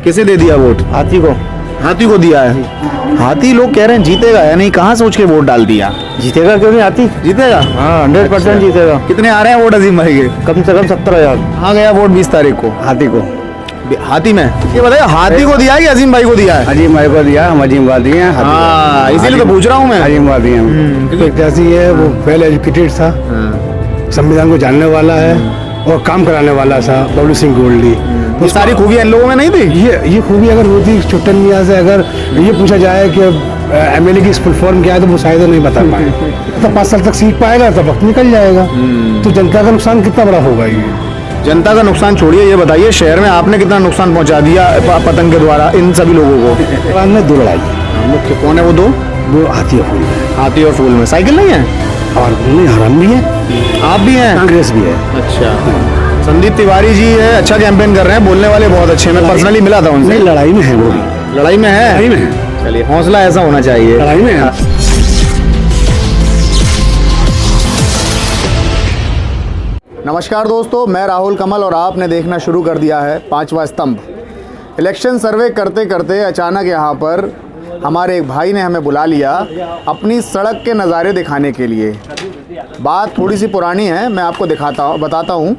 किसे दे दिया वोट? हाथी को। हाथी को दिया है। हाथी लोग कह रहे हैं जीतेगा या नहीं, कहाँ सोच के वोट डाल दिया? जीतेगा क्यों नहीं, हाथी जीतेगा। हाँ 100% जीतेगा। कितने आ रहे हैं वोट अजीम भाई के? कम से कम 70,000। कहाँ गया वोट 20 तारीख को? हाथी को। हाथी में ये बताइए, हाथी को दिया है कि अजीम भाई को दिया है? अजीम भाई को दिया, हम अजीमवादी हैं। हाँ इसीलिए तो पूछ रहा हूँ मैं। अजीमवादी हैं। जैसी है वो वेल एजुकेटेड था, संविधान को जानने वाला है और काम कराने वाला था बबलू सिंह गोल्डी। तो सारी खूबियां इन लोगों में नहीं थी? ये खूबी अगर होती छोटन मियाँ से, अगर ये पूछा जाए कि एमएलए की फुल फॉर्म क्या है तो वो शायद नहीं बता पाए। तो 5 साल तक सीख पाएगा तो वक्त निकल जाएगा। तो जनता का नुकसान कितना बड़ा होगा? ये जनता का नुकसान छोड़िए, ये बताइए शहर में आपने कितना नुकसान पहुंचा दिया पतंग के द्वारा इन सभी लोगों को? में 2 लड़ाई। मुख्य कौन है वो दो? वो हाथी और फूल में। हाथी और फूल में। साइकिल नहीं है? और नहीं, हराम भी है, आप भी हैं, कांग्रेस भी है। अच्छा। संदीप तिवारी जी है, अच्छा कैंपेन कर रहे हैं, बोलने वाले बहुत अच्छे हैं, मैं पर्सनली मिला था उनसे। नहीं, लड़ाई में है वो भी। लड़ाई में है? लड़ाई में है। चलिए, हौसला ऐसा होना चाहिए। लड़ाई में है। नमस्कार दोस्तों, मैं राहुल कमल और आपने देखना शुरू कर दिया है 5वां स्तंभ। इलेक्शन सर्वे करते करते अचानक यहाँ पर हमारे एक भाई ने हमें बुला लिया अपनी सड़क के नज़ारे दिखाने के लिए। बात थोड़ी सी पुरानी है, मैं आपको बताता हूँ।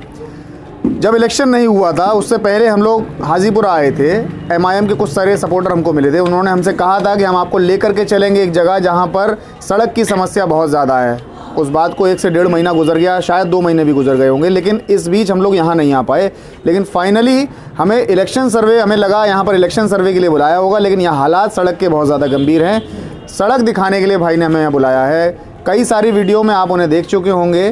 जब इलेक्शन नहीं हुआ था उससे पहले हम लोग हाजीपुरा आए थे। एमआईएम के कुछ सारे सपोर्टर हमको मिले थे। उन्होंने हमसे कहा था कि हम आपको लेकर के चलेंगे एक जगह जहाँ पर सड़क की समस्या बहुत ज़्यादा है। उस बात को 1 से 1.5 महीना गुजर गया, शायद 2 महीने भी गुजर गए होंगे, लेकिन इस बीच हम लोग यहाँ नहीं आ पाए। लेकिन फाइनली हमें इलेक्शन सर्वे, हमें लगा यहाँ पर इलेक्शन सर्वे के लिए बुलाया होगा, लेकिन यहाँ हालात सड़क के बहुत ज़्यादा गंभीर हैं। सड़क दिखाने के लिए भाई ने हमें यहाँ बुलाया है। कई सारी वीडियो में आप उन्हें देख चुके होंगे,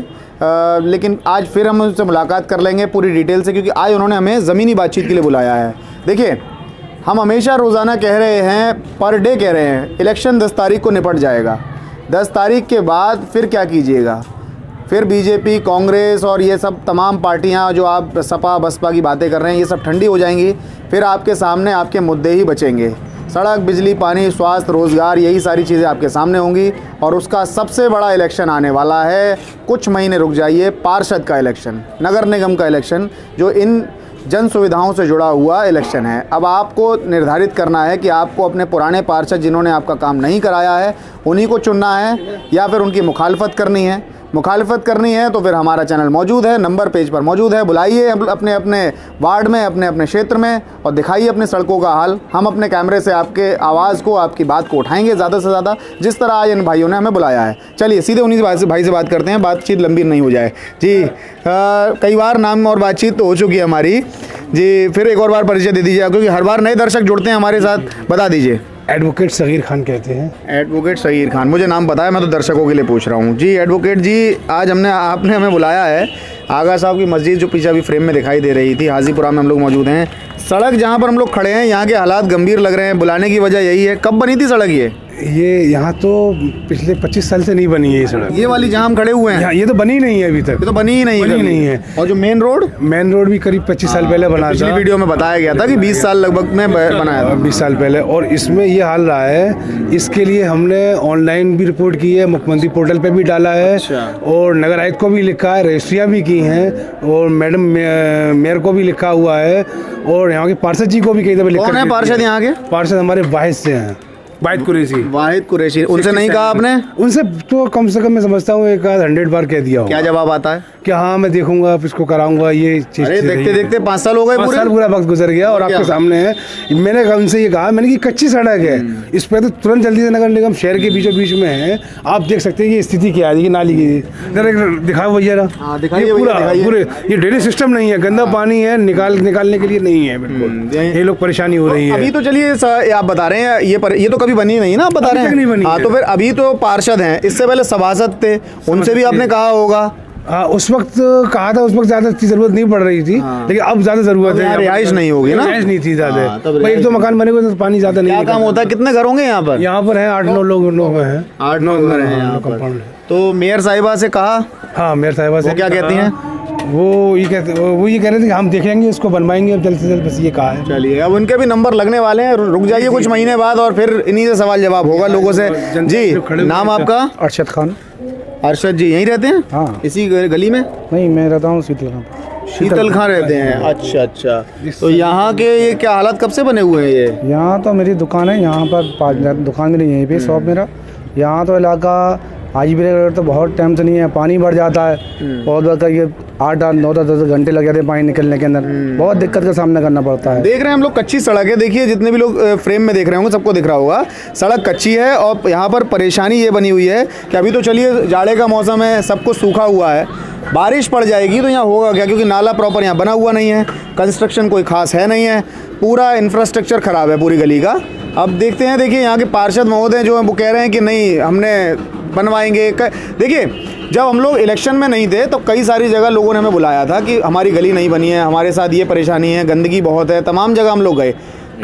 लेकिन आज फिर हम उनसे मुलाकात कर लेंगे पूरी डिटेल से, क्योंकि आज उन्होंने हमें ज़मीनी बातचीत के लिए बुलाया है। देखिए, हम हमेशा रोज़ाना कह रहे हैं, पर डे कह रहे हैं, इलेक्शन 10 तारीख को निपट जाएगा। 10 तारीख के बाद फिर क्या कीजिएगा? फिर बीजेपी, कांग्रेस और ये सब तमाम पार्टियां जो आप सपा बसपा की बातें कर रहे हैं, ये सब ठंडी हो जाएंगी। फिर आपके सामने आपके मुद्दे ही बचेंगे। सड़क, बिजली, पानी, स्वास्थ्य, रोज़गार, यही सारी चीज़ें आपके सामने होंगी। और उसका सबसे बड़ा इलेक्शन आने वाला है। कुछ महीने रुक जाइए, पार्षद का इलेक्शन, नगर निगम का इलेक्शन, जो इन जन सुविधाओं से जुड़ा हुआ इलेक्शन है। अब आपको निर्धारित करना है कि आपको अपने पुराने पार्षद जिन्होंने आपका काम नहीं कराया है उन्हीं को चुनना है या फिर उनकी मुखालफत करनी है। मुखालफत करनी है तो फिर हमारा चैनल मौजूद है, नंबर पेज पर मौजूद है। बुलाइए अपने अपने वार्ड में, अपने अपने क्षेत्र में, और दिखाइए अपनी सड़कों का हाल। हम अपने कैमरे से आपके आवाज़ को, आपकी बात को उठाएंगे ज़्यादा से ज़्यादा, जिस तरह आज इन भाइयों ने हमें बुलाया है। चलिए सीधे उन्हीं भाई से बात करते हैं, बातचीत लंबी नहीं हो जाए जी। कई बार नाम और बातचीत तो हो चुकी है हमारी जी। फिर एक और बार परिचय दे दीजिए, क्योंकि हर बार नए दर्शक जुड़ते हैं हमारे साथ। बता दीजिए। एडवोकेट सगीर खान कहते हैं। एडवोकेट सगीर खान, मुझे नाम पता है, मैं तो दर्शकों के लिए पूछ रहा हूँ जी। एडवोकेट जी, आज आपने हमें बुलाया है आगा साहब की मस्जिद जो पीछे अभी फ्रेम में दिखाई दे रही थी, हाजीपुरा में हम लोग मौजूद हैं। सड़क जहाँ पर हम लोग खड़े हैं, यहाँ के हालात गंभीर लग रहे हैं। बुलाने की वजह यही है। कब बनी थी सड़क ये यहाँ तो पिछले 25 साल से नहीं बनी है ये सड़क। ये वाली जहाँ हम खड़े हुए हैं, ये तो बनी नहीं है अभी तक। ये तो बनी ही नहीं है। और जो मेन रोड भी करीब 25 साल पहले बना था। पिछली वीडियो में बताया गया था कि 20 साल लगभग में बनाया था। 20 साल पहले। और इसमें ये हाल रहा है, इसके लिए हमने ऑनलाइन भी रिपोर्ट की है, मुख्यमंत्री पोर्टल पे भी डाला है। और नगर आयुक्त को भी लिखा है, रजिस्ट्रियाँ भी की हैं, और मैडम मेयर को भी लिखा हुआ है, और यहाँ के पार्षद जी को भी कई दफे लिखा। कौन है पार्षद यहाँ के? पार्षद हमारे वाहिद से हैं, वाहिद कुरैशी। उनसे नहीं कहा आपने? उनसे तो कम से कम मैं समझता हूँ 100 बार कह दिया हो। क्या जवाब आता है? कि हाँ मैं देखूंगा, इसको कराऊंगा, ये चीज। अरे देखते देखते 5 साल हो गए, पूरा वक्त गुजर गया। और आपके सामने है, मैंने उनसे ये कहा, मैंने कि कच्ची सड़क है, इस पर तो तुरंत जल्दी से नगर निगम शहर के बीचों बीच में है। आप देख सकते हैं कि स्थिति क्या है, नाली की। दिखाओ भैया, पूरे ये ड्रेनेज सिस्टम नहीं है, गंदा पानी है, निकालने के लिए नहीं है बिल्कुल। ये लोग परेशानी हो रही है। अभी तो चलिए आप बता रहे हैं ये तो कभी बनी नहीं ना, आप बता रहे हैं। नहीं बनी। हाँ, तो फिर अभी तो पार्षद हैं, इससे पहले सभासद थे, उनसे भी आपने कहा होगा। हाँ, उस वक्त कहा था, उस वक्त ज्यादा जरूरत नहीं पड़ रही थी। लेकिन अब ज्यादा जरूरत है। रिहाइश नहीं होगी ना? रिहाइश नहीं थी ज्यादा। एक 2 मकान बने हुए तो पानी ज्यादा नहीं। क्या काम होता है? कितने घर होंगे यहाँ पर? यहाँ पर है 8-9 लोग हैं। 8-9 घर हैं यहाँ पर। तो मेयर साहिबा से कहा? हाँ, मेयर साहिबा से। क्या कहती हैं? वो ये कह रहे थे कि हम देखेंगे, इसको बनवाएंगे जल्द से जल्द, बस ये कहा है। चलिए, अब उनके भी नंबर लगने वाले हैं, रुक जाइए कुछ महीने बाद, और फिर इन्हीं से सवाल जवाब होगा लोगों से जी। नाम आपका? अरशद खान। अरशद जी यहीं रहते हैं? हाँ। इसी गली में? नहीं, मैं रहता हूँ शीतल। शीतल खां रहते हैं, अच्छा अच्छा। तो यहाँ के ये क्या हालात कब से बने हुए हैं ये? यहाँ तो मेरी दुकान है, यहाँ पर दुकान भी नहीं है, यहीं पे शॉप मेरा। यहाँ तो इलाका आज भी तो बहुत टाइम से नहीं है, पानी बढ़ जाता है बहुत बार, ये 8-8 9-10 घंटे लग जाते हैं पानी निकलने के अंदर, बहुत दिक्कत का सामना करना पड़ता है। देख रहे हैं हम लोग कच्ची सड़क है, देखिए जितने भी लोग फ्रेम में देख रहे होंगे सबको दिख रहा होगा, सड़क कच्ची है और यहाँ पर परेशानी ये बनी हुई है कि अभी तो चलिए जाड़े का मौसम है, सब कुछ सूखा हुआ है, बारिश पड़ जाएगी तो यहाँ होगा क्या, क्योंकि नाला प्रॉपर यहाँ बना हुआ नहीं है, कंस्ट्रक्शन कोई खास है नहीं है, पूरा इंफ्रास्ट्रक्चर ख़राब है पूरी गली का। अब देखते हैं, देखिए यहाँ के पार्षद महोदय जो हैं वो कह रहे हैं कि नहीं हमने बनवाएंगे। देखिए जब हम लोग इलेक्शन में नहीं थे तो कई सारी जगह लोगों ने हमें बुलाया था कि हमारी गली नहीं बनी है, हमारे साथ ये परेशानी है, गंदगी बहुत है, तमाम जगह हम लोग गए,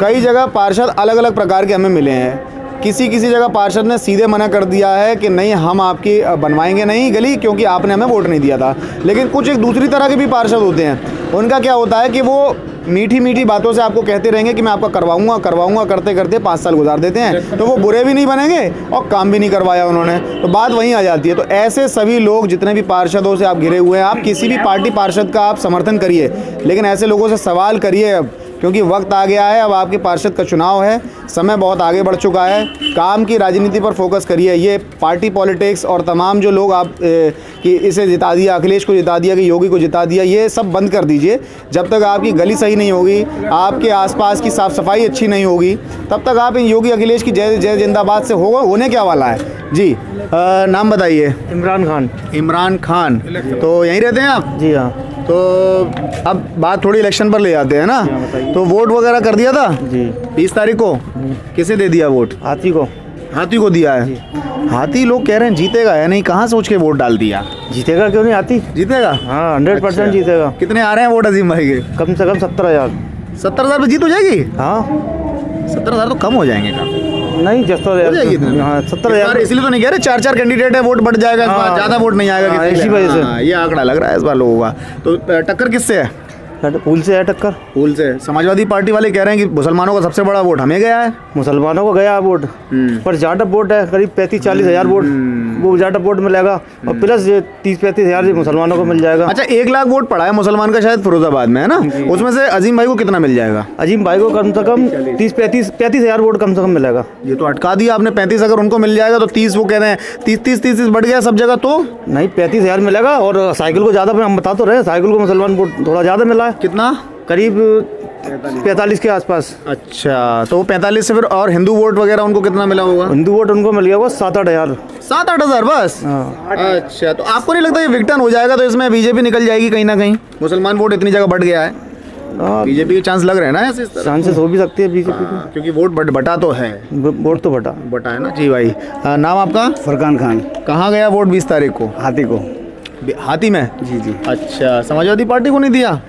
कई जगह पार्षद अलग अलग प्रकार के हमें मिले हैं। किसी जगह पार्षद ने सीधे मना कर दिया है कि नहीं हम आपकी बनवाएंगे नहीं गली, क्योंकि आपने हमें वोट नहीं दिया था। लेकिन कुछ एक दूसरी तरह के भी पार्षद होते हैं, उनका क्या होता है कि वो मीठी मीठी बातों से आपको कहते रहेंगे कि मैं आपका करवाऊंगा करते करते 5 साल गुजार देते हैं, तो वो बुरे भी नहीं बनेंगे और काम भी नहीं करवाया उन्होंने, तो बात वहीं आ जाती है। तो ऐसे सभी लोग जितने भी पार्षदों से आप घिरे हुए हैं, आप किसी भी पार्टी पार्षद का आप समर्थन करिए, लेकिन ऐसे लोगों से सवाल करिए अब, क्योंकि वक्त आ गया है, अब आपके पार्षद का चुनाव है, समय बहुत आगे बढ़ चुका है, काम की राजनीति पर फोकस करिए। ये पार्टी पॉलिटिक्स और तमाम जो लोग आप कि इसे जिता दिया, अखिलेश को जिता दिया, कि योगी को जिता दिया, ये सब बंद कर दीजिए। जब तक आपकी गली सही नहीं होगी, आपके आसपास की साफ़ सफाई अच्छी नहीं होगी, तब तक आप इन योगी अखिलेश की जय जय जिंदाबाद से होने क्या वाला है जी। नाम बताइए। इमरान खान। इमरान खान, तो यहीं रहते हैं आप? जी हाँ। तो अब बात थोड़ी इलेक्शन पर ले जाते हैं ना, तो वोट वगैरह कर दिया था जी 20 तारीख को? किसे दे दिया वोट? हाथी को। हाथी को दिया है। हाथी लोग कह रहे हैं जीतेगा या नहीं, कहाँ सोच के वोट डाल दिया? जीतेगा क्यों नहीं, हाथी जीतेगा? हाँ 100% जीतेगा। कितने आ रहे हैं वोट अजीम भाई के? कम से कम 70,000। 70,000 पे जीत हो जाएगी? हाँ 70,000 तो कम हो जाएंगे का? नहीं 70,000। हाँ 70,000। इसलिए तो नहीं कह रहे, 4 कैंडिडेट है, वोट बढ़ जाएगा इस बार, ज्यादा वोट नहीं आएगा इसी वजह से ये आंकड़ा लग रहा है इस बार लोगों का। तो टक्कर किससे है? फूल से है टक्कर। फूल से। समाजवादी पार्टी वाले कह रहे हैं कि मुसलमानों का सबसे बड़ा वोट हमें गया है। मुसलमानों को गया वोट, पर ज़्यादा वोट है, करीब 35-40 हज़ार वोट वो ज़्यादा वोट मिलेगा, और प्लस 30-35 हज़ार मुसलमानों को मिल जाएगा। अच्छा 1 लाख वोट पड़ा है मुसलमान का शायद फिरोजाबाद में, है ना? उसमें से अजीम भाई को कितना मिल जाएगा? अजीम भाई को कम से कम 35 हज़ार वोट कम से कम मिलेगा। ये तो अटका दिया आपने। 35 अगर उनको मिल जाएगा तो 30 वो कह रहे हैं, 30 बढ़ गया सब जगह। तो नहीं 35 हज़ार मिलेगा, और साइकिल को ज़्यादा, हम बता तो रहे, साइकिल को मुसलमान वोट थोड़ा ज़्यादा मिला है। कितना? करीब 45 के आसपास। अच्छा, तो वो 45 से फिर, और हिंदू वोट वगैरह उनको कितना मिला होगा? हिंदू वोट उनको मिल गया वो 7-8 हज़ार। 7-8 हज़ार बस? हाँ। अच्छा, तो आपको नहीं लगता ये विघटन हो जाएगा, तो इसमें बीजेपी निकल जाएगी कहीं ना कहीं? मुसलमान वोट इतनी जगह बढ़ गया है, बीजेपी के चांस लग रहे हैं ना ऐसे? चांसेस हो भी सकती है बीजेपी को, क्योंकि वोट बटा तो है। वोट तो बटा है ना जी भाई। नाम आपका? फरकान खान। कहाँ गया वोट 20 तारीख को? हाथी को। हाथी में? जी। अच्छा, समाजवादी पार्टी को नहीं दिया?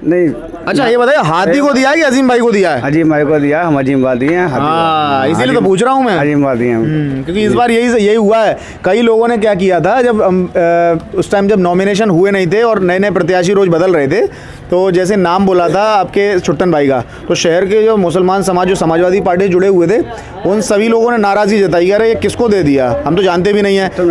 नहीं। अच्छा ये बताइए, हाथी को दिया है कि अजीम भाई को दिया है? अजीम भाई को दिया, हम अजीम भाई दिए हैं। हाँ, इसीलिए तो पूछ रहा हूँ मैं। अजीम भाई दिए हैं। क्योंकि इस बार यही हुआ है। कई लोगों ने क्या किया था, जब उस टाइम जब नॉमिनेशन हुए नहीं थे और नए नए प्रत्याशी रोज बदल रहे थे, तो जैसे नाम बोला था आपके छुट्टन भाई का, तो शहर के जो मुसलमान समाज, जो समाजवादी पार्टी जुड़े हुए थे, उन सभी लोगों ने नाराज़गी जताई, अरे ये किसको दे दिया, हम तो जानते भी नहीं है। तो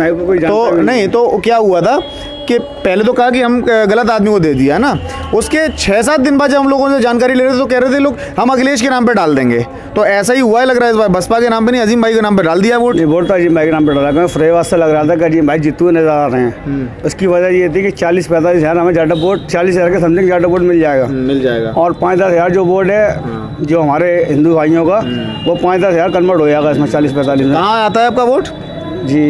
नहीं, तो क्या हुआ था कि पहले तो कहा कि हम गलत आदमी को दे दिया ना, उसके 6-7 दिन बाद जब हम लोगों से जानकारी ले रहे थे तो कह रहे थे लोग हम अखिलेश के नाम पे डाल देंगे। तो ऐसा ही हुआ है लग रहा है इस बार, बसपा के नाम पे नहीं, अजीम भाई के नाम पे डाल दिया वोट। वोट तो अजीम भाई के नाम पे डाला, फ्रेवास से लग रहा था कि अजीम भाई जीतू नजर आ रहे हैं। उसकी वजह ये थी कि 40-45 हज़ार हमें ज़्यादा वोट, 40 हज़ार के समथिंग ज़्यादा वोट मिल जाएगा। और 5-10 हज़ार जो वोट है जो हमारे हिंदू भाइयों का, वो 5-10 हज़ार कन्वर्ट हो जाएगा इसमें 40-45 में। कहाँ आता है आपका वोट? जी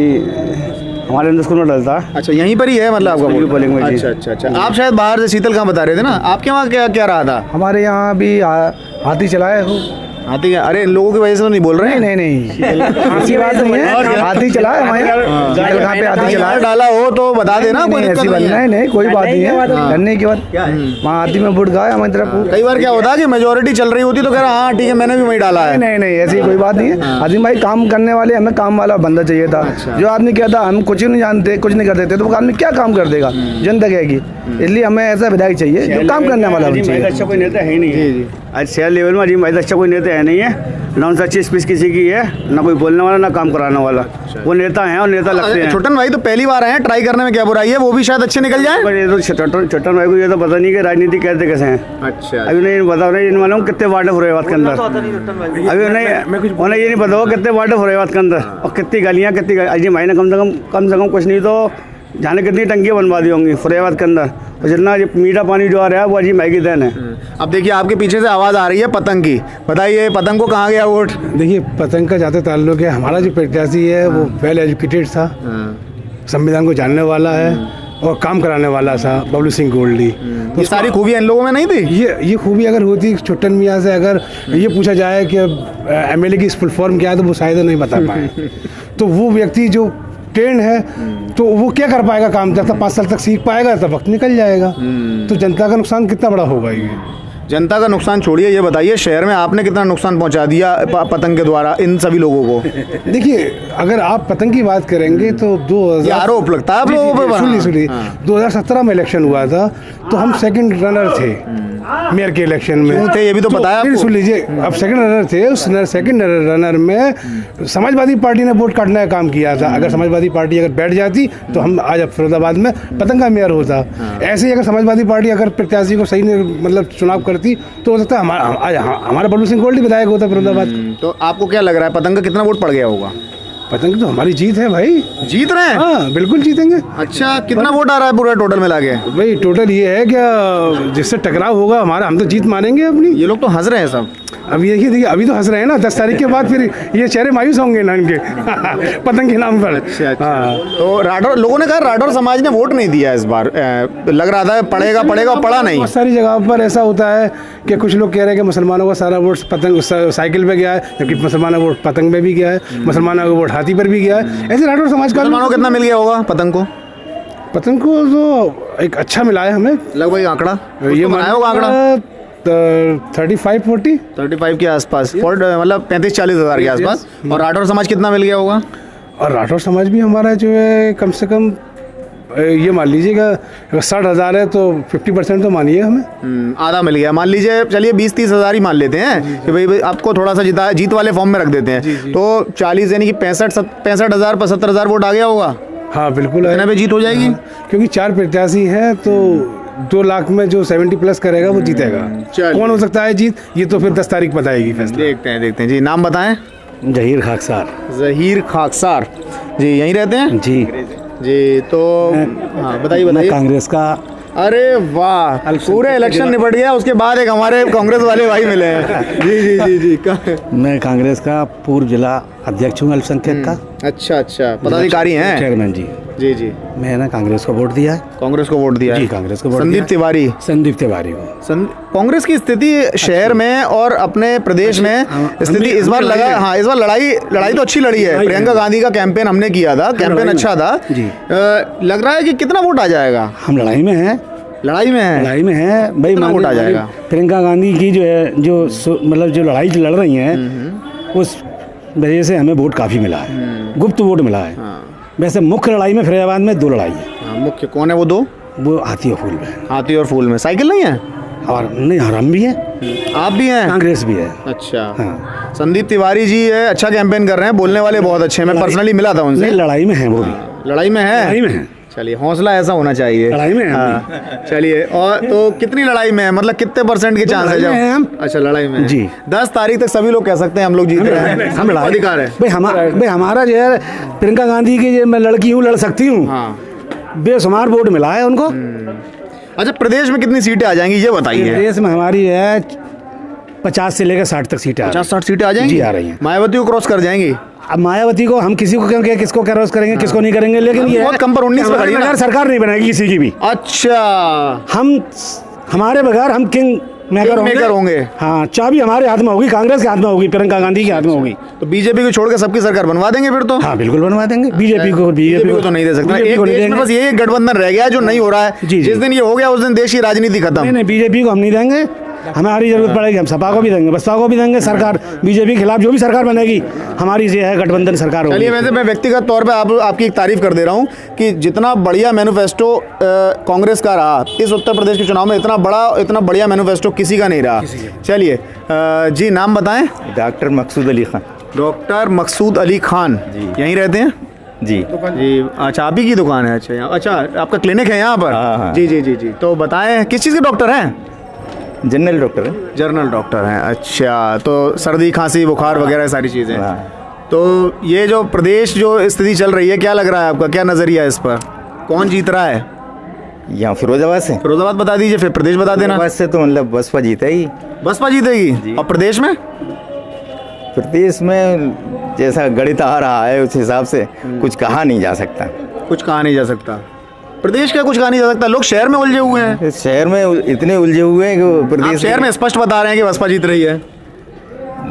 हमारे हिंदू स्कूल में डलता है। अच्छा, यहीं पर ही है मतलब आपका वोट? पोलिंग में। अच्छा। आप शायद बाहर से शीतल खां बता रहे थे ना, आपके वहाँ क्या रहा था? हमारे यहाँ भी हाथी चलाए हो। हाथी? अरे इन लोगों की वजह से तो नहीं बोल रहे हैं। नहीं ऐसी बात नहीं है, हाथी चलाए हमारे शीतल खां पे, हाथी चलाए। डाला हो तो बता देना, कोई ऐसी बात नहीं, कोई बात नहीं है। करने की बात वहाँ हाथी में वोट गया हमारी तरफ। कई बार क्या होता है कि मेजोरिटी चल रही होती तो कह रहा हाँ ठीक है मैंने भी वही डाला है। नहीं ऐसी कोई बात नहीं है। अजीम भाई काम करने वाले, हमें काम वाला बंदा चाहिए था। जो आदमी कहता हम कुछ नहीं जानते, कुछ नहीं कर देते, तो वो आदमी क्या काम कर देगा, जनता कहेगी। इसलिए हमें ऐसा विधायक चाहिए जो काम करने वाला चाहिए। अच्छा कोई नेता है ही नहीं। आज शहर लेवल में अजीम भाई अच्छा कोई नेता है नहीं है, ना उनसे अच्छी स्पीच किसी की है, ना कोई बोलने वाला ना काम कराने वाला। वो नेता हैं और नेता लगते हैं। छोटन भाई तो पहली बार आए हैं, ट्राई करने में क्या बुराई है, वो भी शायद अच्छे निकल जाए। पर ये तो छोटन भाई को ये तो पता नहीं कि राजनीति कैसे कैसे हैं। अच्छा अभी नहीं पता, उन्हें ये नहीं मालूम कितने वार्ड है फुरेबाद के अंदर। अभी उन्हें ये नहीं पता हो कितने वार्ड है फुरेबाद के अंदर और कितनी गलियाँ अजय भाई ने कम से कम कुछ नहीं तो जाने कितनी टंकियाँ बनवा दी होंगी फुरेबाद के अंदर। और जितना मीठा पानी जो आ रहा है वो अजीब भाई की देन है। अब देखिए आपके पीछे से आवाज़ आ रही है पतंग की, बताइए पतंग को कहाँ गया वोट? देखिए पतंग का ज़्यादा ताल्लुक है, हमारा जो प्रत्याशी है वो वेल एजुकेटेड था, संविधान को जानने वाला है और काम कराने वाला था, बबलू सिंह गोल्डी। तो ये सारी खूबियाँ इन लोगों में नहीं थी। ये खूबी अगर होती छोटन मियाँ से, अगर ये पूछा जाए कि एमएलए की फुल फॉर्म क्या है तो वो शायद नहीं बता पाए। तो वो व्यक्ति जो ट्रेंड है तो वो क्या कर पाएगा काम, जब तक 5 साल तक सीख पाएगा तब वक्त निकल जाएगा। तो जनता का नुकसान कितना बड़ा होगा ये? जनता का नुकसान छोड़िए, ये बताइए शहर में आपने कितना नुकसान पहुंचा दिया पतंग के द्वारा इन सभी लोगों को? देखिए अगर आप पतंग की बात करेंगे तो 2000 आरोप लगता है आप लोगों पे। सुनिए 2017 में इलेक्शन हुआ था तो हम सेकंड रनर थे मेयर के इलेक्शन में। क्यों थे ये भी तो बताया आपको? सुन लीजिए, अब सेकंड रनर थे, उस सेकंड रनर में समाजवादी पार्टी ने वोट काटने का काम किया था। अगर समाजवादी पार्टी अगर बैठ जाती तो हम आज फिरोजाबाद में पतंग का मेयर होता। ऐसे ही अगर समाजवादी पार्टी अगर प्रत्याशी को सही मतलब चुनाव करती तो हो सकता है हमारा बबलू सिंह गोल्डी विधायक होता फिरोजाबाद। तो आपको क्या लग रहा है पतंग का कितना वोट पड़ गया होगा? पतंग तो हमारी जीत है भाई, जीत रहे हैं। हाँ बिल्कुल जीतेंगे। अच्छा कितना वोट आ रहा है पूरा टोटल मिला के? भाई टोटल ये है कि जिससे टकराव होगा हमारा, हम तो जीत मानेंगे अपनी। ये लोग तो हंस रहे हैं सब। अभी देखिए अभी तो हंस रहे हैं ना, 10 तारीख के बाद फिर ये चेहरे मायूस होंगे ना इनके पतंग के नाम पर। अच्छा। हाँ। तो राठौर लोगों ने कहा राठौर समाज ने वोट नहीं दिया इस बार, लग रहा था पड़ेगा पड़ा नहीं। बहुत सारी जगह पर ऐसा होता है कि कुछ लोग कह रहे हैं कि मुसलमानों का सारा वोट पतंग साइकिल पे गया है, जबकि मुसलमानों का वोट पतंग पे भी गया है, मुसलमानों का वोट हाथी पर भी गया है। ऐसे राठौर समाज का मुसलमानों को कितना मिल गया होगा पतंग को? पतंग को तो एक अच्छा मिला है हमें लगभग आंकड़ा ये बनाया होगा आंकड़ा 35 के आसपास, मतलब 35-40 हज़ार के आसपास। और राठौर समाज कितना मिल गया होगा? और राठौर समाज भी हमारा जो है कम से कम ये मान लीजिएगा अगर 60,000 है तो 50% तो मानिए हमें। आधा मिल गया मान लीजिए, चलिए 20-30 हज़ार ही मान लेते हैं कि भाई आपको थोड़ा सा जीत वाले फॉर्म में रख देते हैं। तो 40 यानी कि 65 हज़ार 70 हज़ार वोट आ गया होगा। हाँ बिल्कुल इतने पे जीत हो जाएगी। क्योंकि 4 प्रत्याशी हैं तो 2 लाख में जो 70 प्लस करेगा वो जीतेगा। कौन हो सकता है जीत, ये तो फिर 10 तारीख बताएगी फैसला। देखते हैं जी। नाम बताएं। जहीर खाकसार। जहीर खाकसार जी, यहीं रहते हैं जी जी। तो हाँ बताइए। कांग्रेस का। अरे वाह, पूरे इलेक्शन निपट गया, उसके बाद एक हमारे कांग्रेस वाले भाई मिले हैं। जी जी जी जी। मैं कांग्रेस का पूर्व जिला अध्यक्ष हूँ अल्पसंख्यक का। अच्छा, पदाधिकारी हैं। चेयरमैन जी। जी जी। मैंने कांग्रेस को वोट दिया है। कांग्रेस को वोट दिया है? जी कांग्रेस को वोट दिया। संदीप तिवारी को। कांग्रेस की स्थिति शहर में और अपने प्रदेश में स्थिति इस बार इस बार लड़ाई तो अच्छी लड़ी है। प्रियंका गांधी का कैंपेन हमने किया था, कैंपेन अच्छा था जी। लग रहा है कि कितना वोट आ जाएगा? हम लड़ाई में हैं भाई, वोट आ जाएगा? प्रियंका गांधी की जो है मतलब जो लड़ाई लड़ रही हैं उस वजह से हमें वोट काफ़ी मिला है, गुप्त वोट मिला है। वैसे मुख्य लड़ाई में फरीदाबाद में 2 लड़ाई है। मुख्य कौन है वो 2? वो हाथी और फूल में। हाथी और फूल में। साइकिल नहीं है? और नहीं, हम भी हैं, आप भी हैं, कांग्रेस भी है। अच्छा हाँ। संदीप तिवारी जी है, अच्छा कैंपेन कर रहे हैं, बोलने वाले बहुत अच्छे हैं, मैं पर्सनली मिला था उनसे। लड़ाई में है वो भी। लड़ाई में है। चलिए हौसला ऐसा होना चाहिए। लड़ाई में हाँ। चलिए, और तो कितनी लड़ाई में है, मतलब कितने % के चांस है जब? अच्छा लड़ाई में जी। 10 तारीख तक सभी लोग कह सकते हैं हम लोग जीत रहे हैं, हम लड़ाई अधिकार है भाई हमारा जो है प्रियंका गांधी की जो मैं लड़की हूँ, लड़ सकती हूँ। बेशुमार वोट मिला है उनको। अच्छा, प्रदेश में कितनी सीटें आ जाएंगी ये बताइए? प्रदेश में हमारी है 50 से लेकर 60 तक सीटें। 50-60 सीटें आ जाएंगी? जी आ रही हैं। मायावती को क्रॉस कर जाएंगी? अब मायावती को हम किसी को क्योंकि किसको क्रॉस करेंगे, किसको नहीं करेंगे, लेकिन ये बहुत कम पर 19 पे खड़ी है ना? सरकार नहीं बनाएगी किसी की भी। अच्छा, हमारे बगैर हम किंग मेकर होंगे। हाँ, चाबी हमारे हाथ में होगी, कांग्रेस के हाथ में होगी, प्रियंका गांधी के हाथ में होगी। तो बीजेपी को छोड़ के सबकी सरकार बनवा देंगे फिर तो? हाँ बिल्कुल बनवा देंगे। बीजेपी को तो नहीं दे सकते। एक देश में बस ये गठबंधन रह गया जो नहीं हो रहा है। जिस दिन ये हो गया उस दिन देश की राजनीति खत्म। नहीं, बीजेपी को हम नहीं देंगे। हमारी जरूरत पड़ेगी हम सपा को भी देंगे, बसपा को भी देंगे। सरकार बीजेपी के खिलाफ जो भी सरकार बनेगी हमारी ये है गठबंधन सरकार होगी। चलिए, वैसे मैं व्यक्तिगत तौर पे आपकी एक तारीफ कर दे रहा हूँ कि जितना बढ़िया मैनिफेस्टो कांग्रेस का रहा इस उत्तर प्रदेश के चुनाव में, इतना बढ़िया मैनिफेस्टो किसी का नहीं रहा। चलिए जी, नाम बताएं। डॉक्टर मकसूद अली खान। डॉक्टर मकसूद अली खान, यहीं रहते हैं जी जी? अच्छा, आप ही की दुकान है? अच्छा, अच्छा, आपका क्लिनिक है यहाँ पर? हाँ। जी जी जी जी। तो बताएं किस चीज़ के डॉक्टर हैं? जनरल डॉक्टर है। जनरल डॉक्टर हैं, अच्छा। तो सर्दी खांसी बुखार वगैरह सारी चीज़ें। हाँ। तो ये जो प्रदेश जो स्थिति चल रही है, क्या लग रहा है आपका, क्या नज़रिया है इस पर? कौन जीत रहा है? यहाँ फिरोजाबाद से। फिरोजाबाद बता दीजिए, फिर प्रदेश बता देना। फिरोजाबाद से तो मतलब बसपा जीतेगी। बसपा जीतेगी? और प्रदेश में? प्रदेश में जैसा गणित आ रहा है उस हिसाब से कुछ कहा नहीं जा सकता। कुछ कहा नहीं जा सकता। प्रदेश का कुछ कहा नहीं जा सकता। लोग शहर में उलझे हुए हैं। इस शहर में इतने उलझे हुए हैं कि आप प्रदेश शहर में स्पष्ट बता रहे हैं कि बसपा जीत रही है।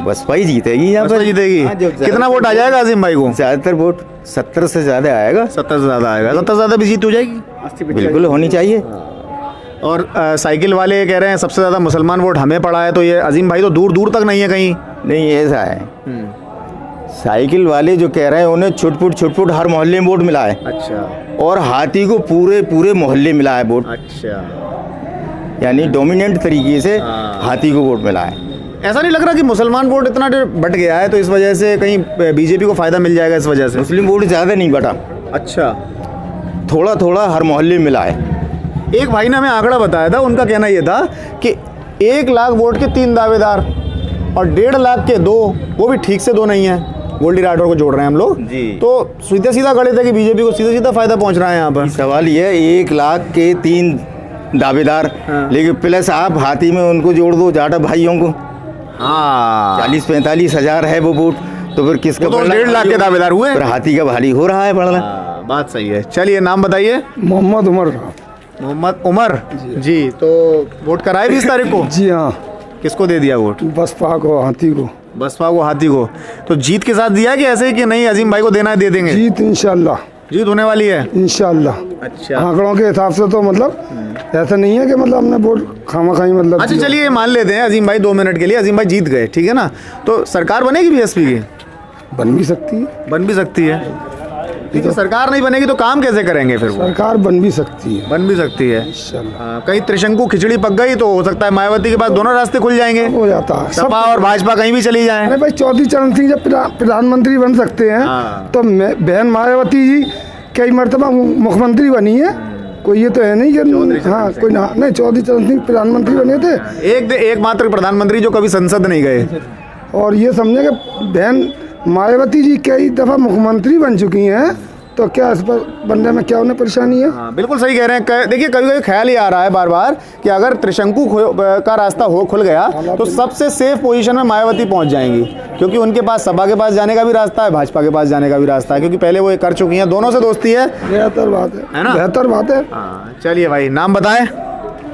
बसपा ही जीतेगी यहाँ बसपा पर। जीतेगी। हाँ, जो कितना वोट आ जाएगा अजीम भाई को? ज़्यादातर वोट 70 से ज़्यादा आएगा। 70 से ज़्यादा आएगा। 70 से ज़्यादा भी जीत हो जाएगी? बिल्कुल होनी चाहिए। और साइकिल वाले कह रहे हैं सबसे ज़्यादा मुसलमान वोट हमें पड़ा है, तो ये अजीम भाई तो दूर दूर तक नहीं है कहीं। नहीं, ऐसा है। साइकिल वाले जो कह रहे हैं उन्हें छुटपुट हर मोहल्ले में वोट मिला है। अच्छा और हाथी को पूरे मोहल्ले मिला है वोट। अच्छा। यानी डोमिनेंट तरीके से हाँ। हाथी को वोट मिला है। ऐसा नहीं लग रहा कि मुसलमान वोट इतना बट गया है तो इस वजह से कहीं बीजेपी को फ़ायदा मिल जाएगा इस वजह से? मुस्लिम वोट ज़्यादा नहीं बटा, अच्छा, थोड़ा हर मोहल्ले में मिला है। एक भाई ने हमें आंकड़ा बताया था, उनका कहना ये था कि 1 लाख वोट के 3 दावेदार और 1.5 लाख के 2, वो भी ठीक से 2 नहीं है। गोल्डी राठौर को जोड़ रहे हैं हम लोग जी। तो सीधा गणित है कि बीजेपी को सीधा फायदा पहुंच रहा है यहाँ पर। सवाल ये है 1 लाख के 3 दावेदार, हाँ। लेकिन प्लस आप हाथी में उनको जोड़ दो जाटा भाइयों को। हाँ, 40-45 हज़ार है वो वोट, तो फिर किसका तो बढ़ना? 1.5 लाख के दावेदार हुए। फिर हाथी का भारी हो रहा है बढ़ना। बात सही है। चलिए, नाम बताइए। मोहम्मद उमर। मोहम्मद उमर जी। तो वोट कराए 20 तारीख को? जी हाँ, किसको दे दिया वोट? बसपा को, हाथी को। बसपा को, हाथी को। तो जीत के साथ दिया है कि ऐसे ही कि नहीं अजीम भाई को देना है दे देंगे? जीत इंशाल्लाह। जीत होने वाली है इंशाल्लाह। अच्छा। आंकड़ों के हिसाब से तो मतलब ऐसा नहीं है कि मतलब हमने वोट खामा-खाई मतलब। अच्छा, चलिए मान लेते हैं अजीम भाई 2 मिनट के लिए अजीम भाई जीत गए, ठीक है ना? तो सरकार बनेगी बीएसपी की? बन भी सकती है। बन भी सकती है। लेकिन सरकार नहीं बनेगी तो काम कैसे करेंगे फिर वो? सरकार बन भी सकती है बन भी सकती है। इंशाल्लाह। कहीं त्रिशंकु खिचड़ी पक गई तो हो सकता है मायावती के पास दोनों रास्ते खुल जाएंगे। हो जाता है सपा और भाजपा कहीं भी चली जाए। अरे भाई, चौधरी चरण सिंह जब प्रधानमंत्री बन सकते हैं हाँ। तो बहन मायावती जी कई मरतबा मुख्यमंत्री बनी है। कोई ये तो है नहीं कि हाँ कोई ना नहीं, चौधरी चरण सिंह प्रधानमंत्री बने थे। एकमात्र प्रधानमंत्री जो कभी संसद नहीं गए। और ये समझे कि बहन मायावती जी कई दफ़ा मुख्यमंत्री बन चुकी हैं, तो क्या इस पर बनने में क्या उन्हें परेशानी है? हाँ, बिल्कुल सही कह रहे हैं। देखिए, कभी कभी ख्याल ही आ रहा है बार बार कि अगर त्रिशंकु का रास्ता खुल गया तो सबसे सेफ पोजीशन में मायावती पहुंच जाएंगी, क्योंकि उनके पास सपा के पास जाने का भी रास्ता है, भाजपा के पास जाने का भी रास्ता है, क्योंकि पहले वो ये कर चुकी हैं, दोनों से दोस्ती है। बेहतर बात है ना? बेहतर बात है। हाँ, चलिए भाई, नाम बताएं।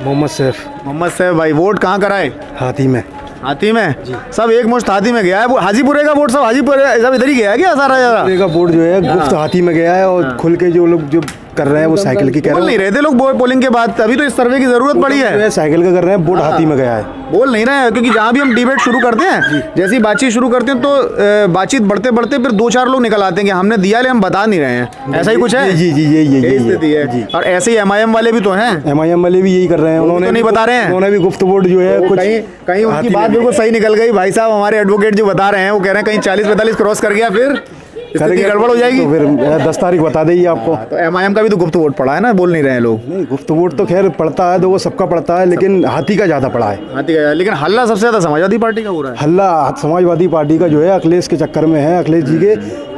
मोहम्मद सैफ। मोहम्मद सैफ भाई, वोट कहाँ कराए? हाथी में। हाथी में? सब एक मुश्त हाथी में गया है। हाजीपुरे का वोट सब हाजीपुर सब इधर ही गया है क्या सारा ज़्यादा? का वोट जो है गुफ्त हाथी में गया है, और खुल के जो लोग जो कर रहे हैं वो साइकिल की कह बोल रहे नहीं रहे थे लोग पोलिंग के बाद, अभी तो इस सर्वे की जरूरत पड़ी है। हैं, साइकिल का कर रहे हैं, वोट हाथी में गया है। बोल नहीं रहे हैं, क्योंकि जहाँ भी हम डिबेट शुरू करते हैं, जैसी बातचीत शुरू करते हैं तो बातचीत बढ़ते बढ़ते फिर 2-4 लोग निकल आते हैं कि हमने दिया ले हम बता नहीं रहे हैं। ऐसा ही कुछ है? जी यही स्थिति है। और ऐसे ही MIM वाले भी तो हैं। MIM वाले भी यही कर रहे हैं। उन्होंने तो नहीं बता रहे हैं। उन्होंने भी गुफ्त वोट जो है कुछ कहीं उनकी बात बिल्कुल सही निकल गई। भाई साहब हमारे एडवोकेट जो बता रहे हैं, वो कह रहे हैं कहीं 40-45 क्रॉस कर गया फिर स्थिति गड़बड़ हो जाएगी। तो फिर 10 तारीख बता देगी आपको। तो MIM का भी तो गुप्त वोट पड़ा है ना, बोल नहीं रहे हैं लोग। नहीं, गुफ्त वोट तो खैर पड़ता है, तो वो सबका पड़ता है, लेकिन हाथी का ज़्यादा पड़ा है। हाथी का, लेकिन हल्ला सबसे ज़्यादा समाजवादी पार्टी का हो रहा है। हल्ला समाजवादी पार्टी का जो है अखिलेश के चक्कर में है। अखिलेश जी के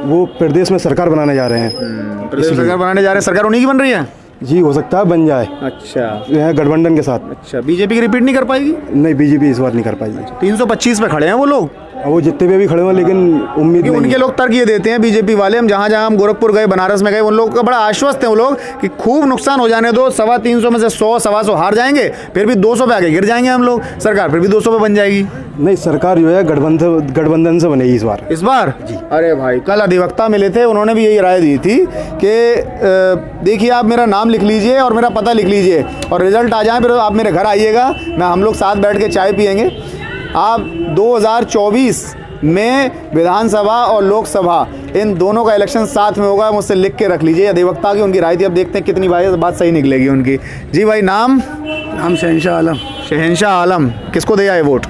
वो प्रदेश में सरकार बनाने जा रहे हैं। प्रदेश में सरकार बनाने जा रहे हैं। सरकार उन्हीं की बन रही है? जी, हो सकता है बन जाए। अच्छा, गठबंधन के साथ। अच्छा, बीजेपी की रिपीट नहीं कर पाएगी? नहीं, बीजेपी इस बार नहीं कर पाएगी। 325 पे खड़े हैं वो लोग। वो जितने भी अभी खड़े हुए लेकिन उम्मीद कि उनके लोग तर्क ये देते हैं बीजेपी वाले, हम जहाँ जहाँ हम गोरखपुर गए, बनारस में गए, उन लोगों का बड़ा आश्वस्त है वो लोग कि खूब नुकसान हो जाने दो, 350 में से 100-125 हार जाएंगे, फिर भी 200 पे आके गिर जाएंगे हम लोग, सरकार फिर भी 200 पे बन जाएगी। नहीं, सरकार जो है गठबंधन से बनेगी इस बार। इस बार जी। अरे भाई, कल अधिवक्ता मिले थे, उन्होंने भी यही राय दी थी कि देखिए आप मेरा नाम लिख लीजिए और मेरा पता लिख लीजिए और रिजल्ट आ जाए, फिर आप मेरे घर आइएगा, मैं हम लोग साथ बैठ के चाय पियेंगे। आप 2024 में विधानसभा और लोकसभा इन दोनों का इलेक्शन साथ में होगा, मुझसे लिख के रख लीजिए। अधिवक्ता की उनकी राय थी, अब देखते हैं कितनी बात सही निकलेगी उनकी। जी भाई, नाम शहनशाह आलम। शहनशाह आलम, किसको दिया है वोट?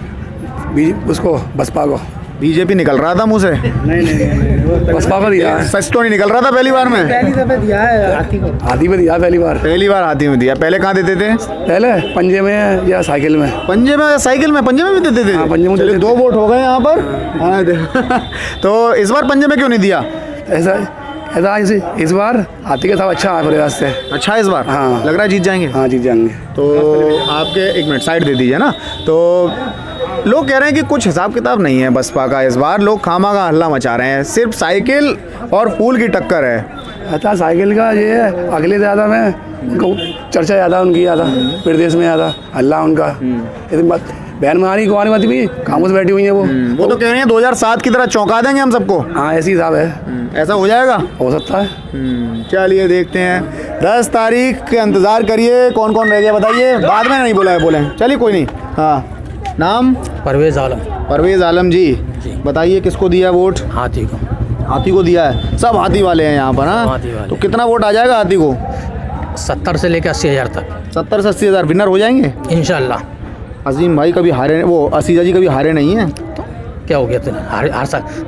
उसको बसपा को। बीजेपी निकल रहा था मुँह से, नहीं बसपा को दिया है। सच तो नहीं निकल रहा था पहली बार में? पहली दफे दिया है हाथी को। हाथी में दिया पहली बार हाथी में दिया। पहले कहाँ देते थे? पहले पंजे में या साइकिल में। पंजे में या साइकिल में? पंजे में भी देते थे? हाँ, पंजे में चलिए, देते 2 वोट हो गए यहाँ पर। हाँ, तो इस बार पंजे में क्यों नहीं दिया? ऐसा इस बार हाथी के साथ अच्छा है प्रयास से। अच्छा, इस बार हाँ लग रहा है जीत जाएंगे। हाँ जीत जाएंगे। तो आपके 1 मिनट साइड दे दीजिए ना। तो लोग कह रहे हैं कि कुछ हिसाब किताब नहीं है बसपा का, इस बार लोग खामा का हल्ला मचा रहे हैं, सिर्फ साइकिल और फूल की टक्कर है। अच्छा, साइकिल का ये है, अगले ज़्यादा में चर्चा ज़्यादा उनकी, ज़्यादा प्रदेश में ज़्यादा हल्ला उनका। बहन मारी कुमारी मत भी खामोश बैठी हुई है वो तो कह रहे हैं 2007 की तरह चौंका देंगे हम सबको। हाँ, ऐसी हिसाब है। ऐसा हो जाएगा? हो सकता है। चलिए देखते हैं, 10 तारीख का इंतज़ार करिए। कौन कौन रह गया बताइए, बाद में नहीं बोला है, बोले चलिए कोई नहीं। हाँ, नाम? परवेज़ आलम। परवेज़ आलम जी, बताइए किसको दिया वोट? हाथी को। हाथी को दिया है, सब हाथी वाले हैं यहाँ पर। हाँ, हाथी वाले। तो कितना वोट आ जाएगा हाथी को? 70 से लेकर 80 हज़ार तक। 70 से 80 हज़ार विनर हो जाएंगे इंशाल्लाह। अजीम भाई कभी हारे, वो असीजा जी कभी हारे नहीं है। तो क्या हो गया? तो हार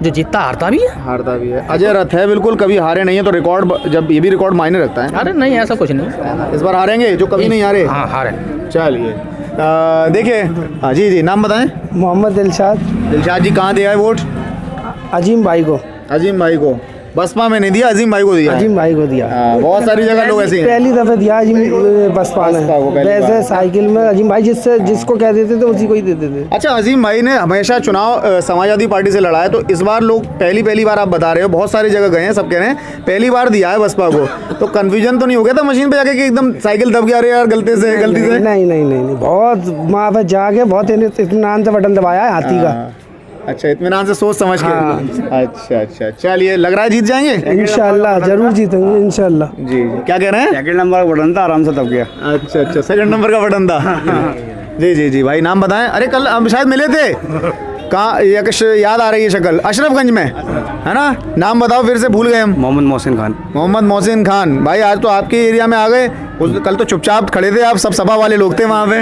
जो जीतता हारता भी है। हारता भी है, अजय रथ है, बिल्कुल कभी हारे नहीं है। तो रिकॉर्ड, जब ये भी रिकॉर्ड मायने रखता है। अरे नहीं, ऐसा कुछ नहीं। इस बार हारेंगे जो कभी नहीं हारे। हाँ, हारे। चलिए देखिए। हाँ जी जी, नाम बताएं। मोहम्मद दिलशाद। दिलशाद जी, कहाँ दिया है वोट? अजीम भाई को। अजीम भाई को। बसपा में नहीं दिया, अजीम भाई को दिया है। अजीम भाई को दिया। हाँ, बहुत सारी जगह लोग ऐसे हैं। पहली दफे दिया अजीम बसपा ने। वैसे साइकिल में अजीम भाई जिसको कह देते थे उसी को ही देते थे। अच्छा, अजीम भाई ने हमेशा चुनाव समाजवादी पार्टी से लड़ा है, तो इस बार लोग पहली बार आप बता रहे हो, बहुत सारी जगह गए हैं, सब कह रहे हैं पहली बार दिया है बसपा को, तो कंफ्यूजन तो नहीं हो गया था मशीन पे जाके कि एकदम साइकिल दब गया? अरे यार, गलती से नहीं, बहुत वहाँ पे जाके बहुत इत्मीनान से बटन दबाया है हाथी का। अच्छा, इत्मीनान से सोच समझ के। अच्छा, चलिए, लग रहा है जीत जाएंगे इंशाल्लाह, जरूर जीतेंगे इंशाल्लाह। जी, क्या कह रहे हैं? सेकंड नंबर का बटन था, आराम से दब गया। अच्छा, सेकंड नंबर का बटन था। जी, भाई नाम बताएं। अरे कल हम शायद मिले थे, कहाँ याद आ रही है शक्ल? अशरफगंज में है ना? नाम बताओ फिर से, भूल गए हम। मोहम्मद मोहसिन खान। मोहम्मद मोहसिन खान भाई, आज तो आपके एरिया में आ गए। कल तो चुपचाप खड़े थे आप, सब सभा वाले लोग थे वहाँ पे,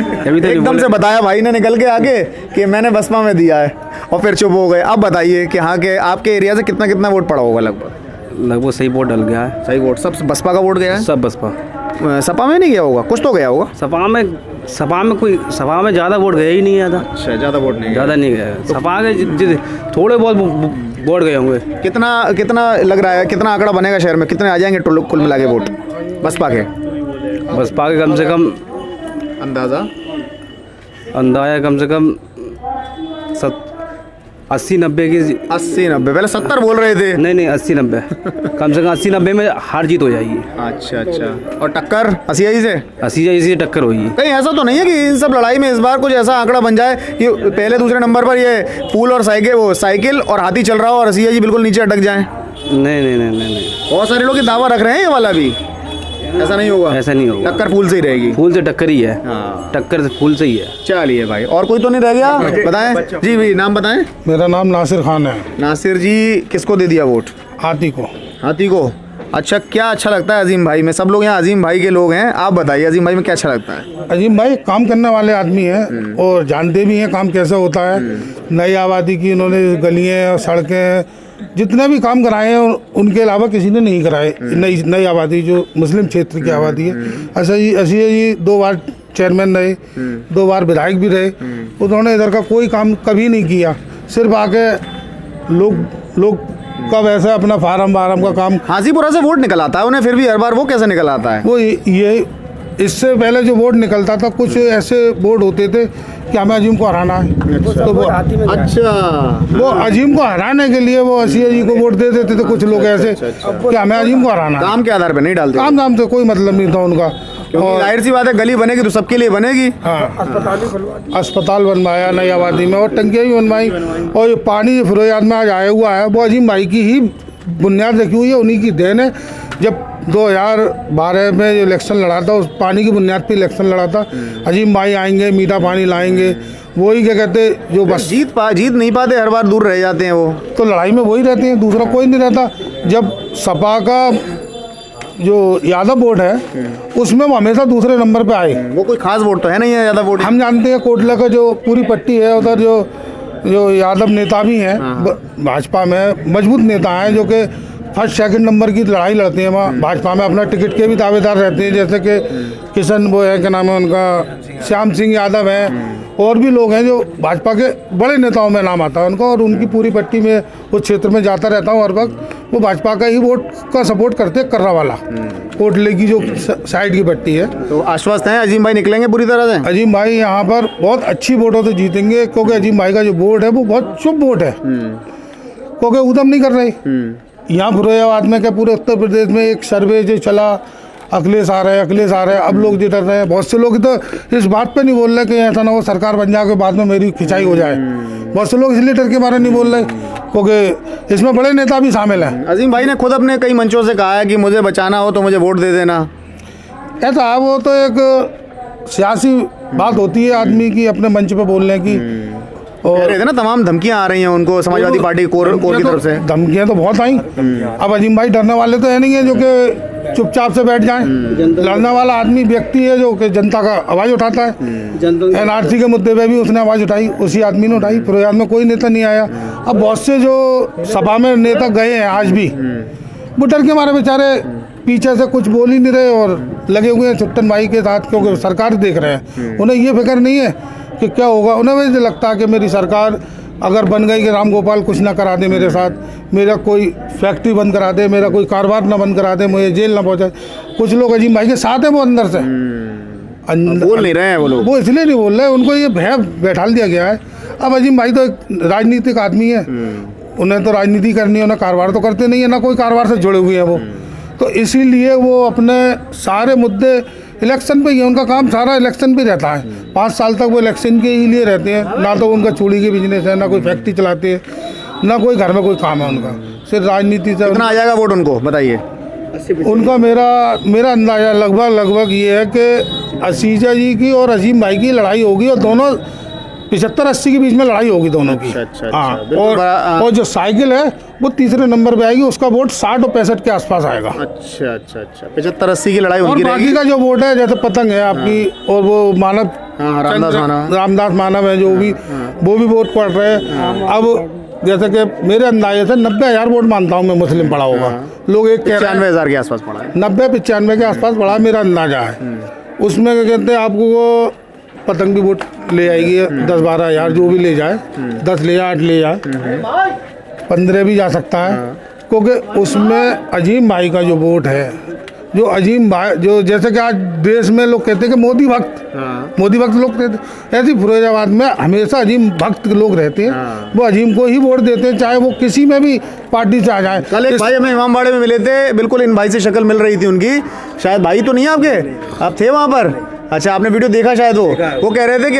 एकदम से बताया भाई ने निकल के आगे कि मैंने बसपा में दिया है, और फिर चुप हो गए। अब बताइए कि हाँ के आपके एरिया से कितना वोट पड़ा होगा? लगभग सही वोट डल गया है। सही वोट, सब बसपा का वोट गया है? सब बसपा। सपा में नहीं गया होगा? कुछ तो गया होगा। सपा में ज़्यादा वोट गए ही नहीं। अच्छा, ज़्यादा वोट नहीं, ज़्यादा नहीं गया। सपा के थोड़े बहुत वोट गए होंगे। कितना लग रहा है, कितना आंकड़ा बनेगा शहर में? कितने आ जाएंगे कुल मिला के वोट बसपा के? बसपा के कम से कम अंदाज़ा कम से कम 80-90 की। 80-90? पहले 70 बोल रहे थे। नहीं, 80-90 कम से कम 80-90 में हार जीत हो जाएगी। अच्छा, और टक्कर 80 से? 80 से टक्कर होगी। कहीं ऐसा तो नहीं है कि इन सब लड़ाई में इस बार कुछ ऐसा आंकड़ा बन जाए कि पहले दूसरे नंबर पर ये फूल और साइकिल और हाथी चल रहा हो और असिया जी बिल्कुल नीचे अटक जाए? नहीं। बहुत सारे लोग दावा रख रहे हैं ये वाला भी। ऐसा नहीं होगा? ऐसा नहीं होगा, टक्कर फूल से ही रहेगी। फूल से टक्कर ही है। हाँ, टक्कर से फूल से ही है। चलिए भाई, और कोई तो नहीं रह गया? बताएं जी भाई, नाम बताएं। मेरा नाम नासिर खान है। नासिर जी, किसको दे दिया वोट? हाथी को। हाथी को। अच्छा, क्या अच्छा लगता है अजीम भाई में? सब लोग यहाँ अजीम भाई के लोग हैं, आप बताइए अजीम भाई में क्या अच्छा लगता है? अजीम भाई काम करने वाले आदमी हैं और जानते भी हैं काम कैसा होता है। नई आबादी की इन्होंने गलियाँ और सड़कें जितने भी काम कराए हैं उनके अलावा किसी ने नहीं कराए। नई आबादी जो मुस्लिम क्षेत्र की आबादी है। असिया जी 2 बार चेयरमैन रहे, 2 बार विधायक भी रहे, उन्होंने इधर का कोई काम कभी नहीं किया। सिर्फ आके लोग का वैसा अपना फार्म का काम। हाजीपुरा से वोट निकल आता है उन्हें, फिर भी हर बार वो कैसे निकल आता है? वो ये इससे पहले जो वोट निकलता था कुछ ऐसे बोर्ड होते थे कि हमें अजीम को हराना है, तो वो अजीम को हराने के लिए वो असीम जी को वोट दे देते थे कुछ लोग ऐसे कि हमें अजीम को हराना है। काम के आधार पे नहीं डालते, काम नाम से कोई मतलब नहीं था उनका। और जाहिर सी बात है गली बनेगी तो सबके लिए बनेगी। हाँ, अस्पताल बनवाया नई आबादी में और टंकियाँ भी बनवाई, और ये पानी फिरोजाबाद में आज आया हुआ है वो अजीम भाई की ही बुनियाद रखी हुई है, उन्हीं की देन है। जब 2012 में जो इलेक्शन लड़ा था उस पानी की बुनियाद पे इलेक्शन लड़ा था। अजीम भाई आएंगे, मीठा पानी लाएंगे, वही क्या कहते जो बस जीत नहीं पाते, हर बार दूर रह जाते हैं वो। तो लड़ाई में वही रहते हैं, दूसरा कोई नहीं रहता। जब सपा का जो यादव वोट है उसमें वो हमेशा दूसरे नंबर पे आए। वो कोई खास वोट तो है नहीं है यादव वोट। हम जानते हैं कोटला का जो पूरी पट्टी है उधर जो यादव नेता भी हैं भाजपा में, मजबूत नेता हैं जो कि फर्स्ट सेकंड नंबर की लड़ाई लड़ते हैं वहाँ भाजपा में, अपना टिकट के भी दावेदार रहते हैं, जैसे कि किशन वो है, क्या नाम है उनका, श्याम सिंह यादव हैं, और भी लोग हैं जो भाजपा के बड़े नेताओं में नाम आता है उनका। और उनकी पूरी पट्टी में उस क्षेत्र में जाता रहता हूँ हर वक्त, वो भाजपा का ही वोट का सपोर्ट करते हैं, कर्रा वाला कोटले की जो साइड की पट्टी है। तो आश्वस्त हैं अजीम भाई निकलेंगे पूरी तरह से? अजीम भाई यहाँ पर बहुत अच्छी वोटों से जीतेंगे, क्योंकि अजीम भाई का जो वोट है वो बहुत शुभ वोट है, क्योंकि उधम नहीं कर रहे। यहाँ फिरोजाबाद में क्या पूरे उत्तर प्रदेश में एक सर्वे जो चला, अखिलेश आ रहे हैं, अब लोग जो डर रहे हैं, बहुत से लोग तो इस बात पे नहीं बोल रहे कि ऐसा ना हो सरकार बन जाए के बाद में मेरी खिंचाई हो जाए। बहुत से लोग इसलिए डर के बारे नहीं बोल रहे क्योंकि इसमें बड़े नेता भी शामिल हैं। अजीम भाई ने खुद अपने कई मंचों से कहा है कि मुझे बचाना हो तो मुझे वोट दे देना। ऐसा है, वो तो एक सियासी बात होती है आदमी की अपने मंच पे बोलने की। कह रहे थे ना तमाम धमकियां आ रही हैं उनको समाजवादी पार्टी कोर की तरफ से। धमकियां तो बहुत आई। अब अजीम भाई डरने वाले तो है नहीं है जो कि चुपचाप से बैठ जाएं। लड़ने वाला आदमी व्यक्ति है जो कि जनता का आवाज़ उठाता है। एनआरसी के मुद्दे पे भी उसने आवाज़ उठाई, उसी आदमी ने उठाई। फिरोजाबाद में कोई नेता नहीं आया। अब बहुत से जो सभा में नेता गए हैं आज भी, वो डर के मारे बेचारे पीछे से कुछ बोल ही नहीं रहे और लगे हुए हैं छुट्टन भाई के साथ, क्योंकि सरकार देख रहे हैं। उन्हें ये फिक्र नहीं है कि क्या होगा। उन्हें वैसे लगता है कि मेरी सरकार अगर बन गई कि राम गोपाल कुछ ना करा दे मेरे साथ, मेरा कोई फैक्ट्री बंद करा दे, मेरा कोई कारोबार ना बंद करा दे, मुझे जेल ना पहुंचाए। कुछ लोग अजीम भाई के साथ हैं, वो अंदर से बोल नहीं रहे हैं वो लोग। वो इसलिए नहीं बोल रहे, उनको ये भय बैठाल दिया गया है। अब अजीम भाई तो एक राजनीतिक आदमी है, उन्हें तो राजनीति करनी है, उन्हें कारोबार तो करते नहीं है, ना कोई कारोबार से जुड़े हुए हैं वो। तो इसीलिए वो अपने सारे मुद्दे इलेक्शन पे ही है, उनका काम सारा इलेक्शन पे रहता है। 5 साल तक वो इलेक्शन के ही लिए रहते हैं। ना तो उनका चूड़ी के बिजनेस है, ना कोई फैक्ट्री चलाते हैं, ना कोई घर में कोई काम है उनका, सिर्फ राजनीति से। कितना आ जाएगा वोट उनको बताइए? उनका मेरा अंदाजा लगभग ये है कि असीजा जी की और अजीम भाई की लड़ाई होगी, और दोनों 75-80 के बीच में लड़ाई होगी दोनों की। हाँ, और जो साइकिल है वो तीसरे नंबर पे आएगी, उसका वोट 60 और 65 के आसपास आएगा। अच्छा 75-80 की लड़ाई और उनकी बाकी का जो वोट है जैसे पतंग है आपकी, और वो मानव रामदास मानव है जो भी, वो भी वोट पड़ रहे हैं। अब जैसे कि मेरे अंदाजे से 90,000 वोट मानता हूँ मैं मुस्लिम पड़ा होगा। लोग एक 95,000 के आसपास पड़ा है, 90-95 के आसपास पड़ा मेरा अंदाजा है। उसमें क्या कहते हैं, आपको वो पतंग भी वोट ले आएगी 10-12 हज़ार, जो भी ले जाए, 10 ले जाए, 8 ले जाए, 15 भी जा सकता है, क्योंकि उसमें अजीम भाई का जो वोट है, जो अजीम भाई जो जैसे कि आज देश में लोग कहते हैं कि मोदी भक्त लोग कहते हैं, ऐसे फिरोजाबाद में हमेशा अजीम भक्त लोग रहते हैं। वो अजीम को ही वोट देते हैं, चाहे वो किसी में भी पार्टी से आ जाए। कल एक भाई हमें इमामबाड़े में मिले थे, बिल्कुल इन भाई से शक्ल मिल रही थी उनकी। शायद भाई तो नहीं आपके, आप थे वहाँ पर? अच्छा, आपने वीडियो देखा शायद। वो कह रहे थे कि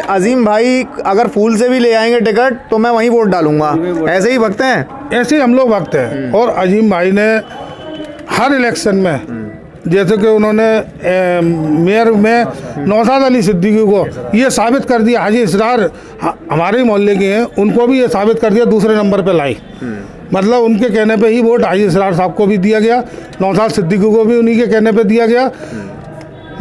अजीम भाई अगर फूल से भी ले आएंगे टिकट तो मैं वहीं वोट डालूंगा। ऐसे ही भक्त हैं? ऐसे ही हम लोग भक्त हैं। और अजीम भाई ने हर इलेक्शन में, जैसे कि उन्होंने मेयर में नौशाद अली सिद्दीकी को ये साबित कर दिया, हाजी इसरार हमारे ही मोहल्ले के हैं, उनको भी ये साबित कर दिया, दूसरे नंबर पे लाई। मतलब उनके कहने पे ही वोट हाजी इसरार साहब को भी दिया गया, नौशाद सिद्दीकी को भी उन्हीं के कहने पे दिया गया।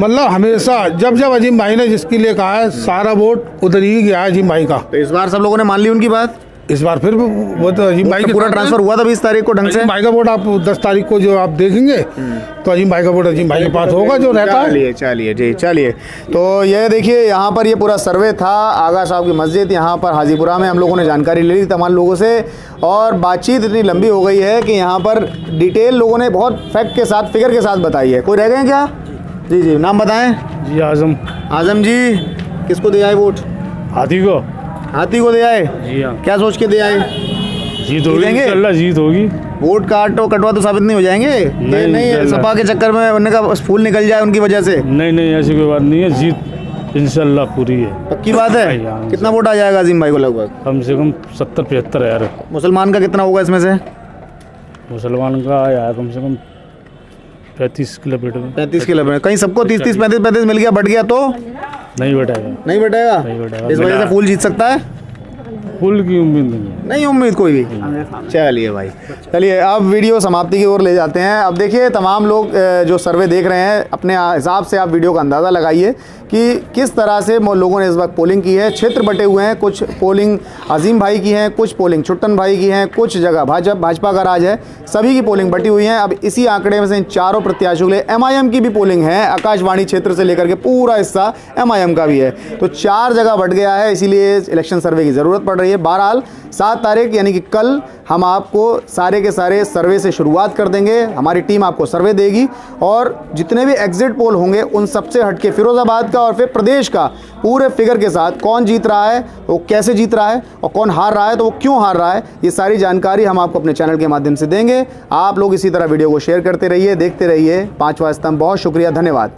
मतलब हमेशा जब अजीम भाई ने जिसके लिए कहा है, सारा वोट उधर ही गया अजीम भाई का। तो इस बार सब लोगों ने मान ली उनकी बात। इस बार फिर वो तो अजीम भाई का पूरा ट्रांसफर हुआ था 20 तारीख को ढंग से। भाई का वोट आप 10 तारीख को जो आप देखेंगे तो अजीम भाई का वोट अजीम भाई के पास होगा जो रहता है। चलिए तो ये देखिए, यहाँ पर ये पूरा सर्वे था। आगा साहब की मस्जिद यहाँ पर हाजीपुरा में हम लोगों ने जानकारी ले ली तमाम लोगों से, और बातचीत इतनी लंबी हो गई है कि यहाँ पर डिटेल लोगों ने बहुत फैक्ट के साथ, फिगर के साथ बताई है। कोई रह गए क्या? जी जी, नाम बताएं। जी आजम आजम जी, किसको दे आए वोट? हाथी को। हाथी को दे आए? जी हाँ, क्या सोच के दे आए? जीत होगी, इंशाल्लाह जीत होगी। वोट कटवा तो साबित नहीं हो जाएंगे? नहीं, नहीं इंशाल्लाह। सपा के चक्कर में उनका फूल निकल जाए उनकी वजह से? नहीं ऐसी कोई बात नहीं है, जीत इंशाल्लाह पूरी है। पक्की बात है? कितना वोट आ जाएगा अजीम भाई को लगभग? कम से कम 70-75 यार। मुसलमान का कितना होगा इसमें से? मुसलमान का यार कम से कम 35 किलोमीटर में। 35 किलोमीटर। कहीं सबको 30-30, 35-35 मिल गया, बढ़ गया तो नहीं बैठेगा। नहीं बैठेगा? नहीं बैठेगा। इस वजह से फूल जीत सकता है? फुल की उम्मीद नहीं है। नहीं उम्मीद कोई भी। चलिए भाई, चलिए अब वीडियो समाप्ति की ओर ले जाते हैं। अब देखिए तमाम लोग जो सर्वे देख रहे हैं, अपने हिसाब से आप वीडियो का अंदाज़ा लगाइए कि किस तरह से लोगों ने इस वक्त पोलिंग की है। क्षेत्र बटे हुए हैं, कुछ पोलिंग अजीम भाई की हैं, कुछ पोलिंग छुट्टन भाई की हैं, कुछ जगह भाजपा का राज है। सभी की पोलिंग बटी हुई है। अब इसी आंकड़े में से इन चारों प्रत्याशियों के लिए MIM की भी पोलिंग है। आकाशवाणी क्षेत्र से लेकर के पूरा हिस्सा MIM का भी है। तो 4 जगह बट गया है, इसीलिए इलेक्शन सर्वे की ज़रूरत पड़ रही है। बहरहाल 7 तारीख यानी कि कल हम आपको सारे के सारे सर्वे से शुरुआत कर देंगे। हमारी टीम आपको सर्वे देगी और जितने भी एग्जिट पोल होंगे उन सबसे हटके फिरोज़ाबाद का और फिर प्रदेश का पूरे फिगर के साथ कौन जीत रहा है, वो कैसे जीत रहा है और कौन हार रहा है तो वो क्यों हार रहा है, ये सारी जानकारी हम आपको अपने चैनल के माध्यम से देंगे। आप लोग इसी तरह वीडियो को शेयर करते रहिए, देखते रहिए 5वां स्तंभ। बहुत शुक्रिया, धन्यवाद।